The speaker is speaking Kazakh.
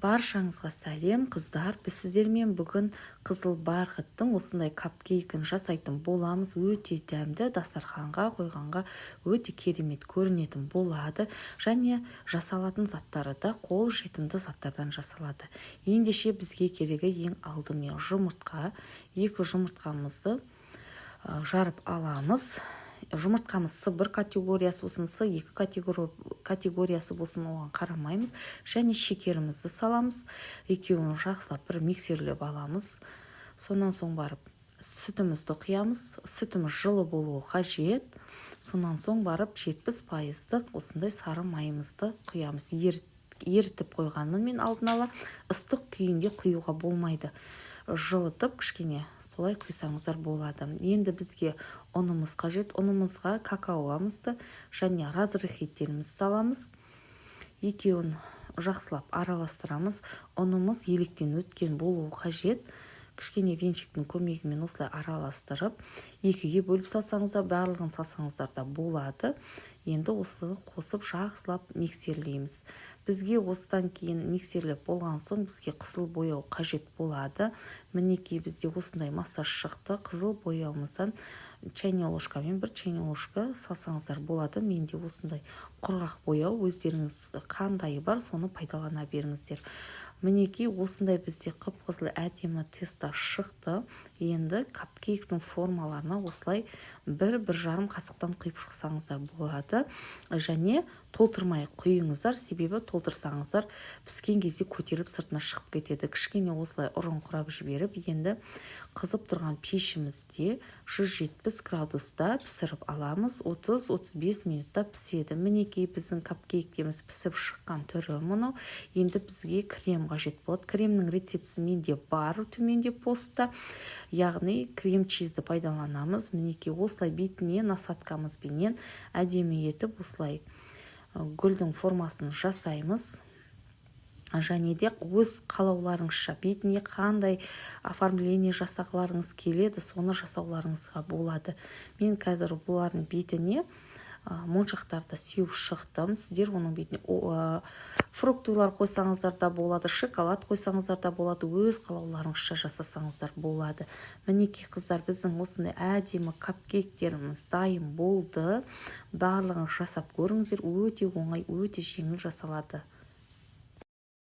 Баршаңызға сәлем қыздар, біз сіздермен бүгін қызыл барқыттың осындай капкейкін жасайтын боламыз. Өте дәмді, дастарханға қойғанға өте керемет көрінетін болады. Және жасалатын заттары да қол жетімді заттардан жасалады. Ендеше бізге керегі ең алдымен жұмыртқа. 2 жұмыртқамызды жарып аламыз. Жұмыртқамыз С1 категориясы болсын, С2 категориясы болсын, оған қарамаймыз. Және шекерімізді саламыз. Екеуін жақсылап бір миксерлеп аламыз. Сонан соң барып сүтімізді құямыз. Сүтіміз жылы болуы қажет. Сонан соң барып 70% осындай сары майымызды құямыз. Ерітіп қойғанмын мен алдын ала. Ыстық күйінде құюға болмайды. Жылытып кішкене солай құйсаңыздар болады. Енді бізге ұнымыз қажет. Ұнымызға какаоамызды және разрыхителімізді саламыз. Екеуін жақсылап араластырамыз. Ұнымыз електен өткен болуы қажет. Кішкене венчиктің көмегімен осылай араластырып, 2-ге бөліп салсаңыздар, барлығын салсаңыздар да болады. Енді осылай қосып жақсылап миксерлейміз. Бізге осыдан кейін миксерлеп болған соң бізге қызыл бояу қажет болады. Мінекей бізде осындай массаж шықты. Қызыл бояуымыздан чайная ложкамен 1 чайная ложка салсаңыздар болады. Менде осындай құрғақ бояу, өздеріңіз қандайы бар, соны пайдалана беріңіздер. Мінекей осындай бізде қып-қызыл әдемі теста шықты. Енді капкейктің формаларына осылай 1-1,5 қасықтан құйып шықсаңыздар болады. Және толтырмай құйыңыздар, себебі толтырсаңыздар піскен кезде көтеріп сыртына шығып кетеді. Кішкене осылай ұрын құрап жіберіп, енді қызып тұрған пешімізде 170 градуста пісіріп аламыз. 30-35 минутта піседі. Мінекей біздің капкейктеріміз пісіп шыққан түрі мұны. Енді бізге крем қажет болады. Кремнің рецептісі менде бар, төменде постта. Яғни крем чизді пайдаланамыз. Мінекей осылай бетіне насадкамызбенен әдемі етіп осылай гүлдің формасын жасаймыз. Және де өз қалауларыңызша бетіне қандай оформление жасағыларыңыз келеді, соны жасауларыңызға болады. Мен қазір бұлардың бетіне моншақтарды сеуіп шықтым. Сіздер оның бетіне фруктылар қойсаңыздар да болады, шоколад қойсаңыздар да болады, өз қалауларыңызша жасасаңыздар болады. Мінекей қыздар, біздің осындай әдемі капкейктеріміз дайын болды. Барлығын жасап көріңіздер, өте оңай, өте жеңіл жасалады.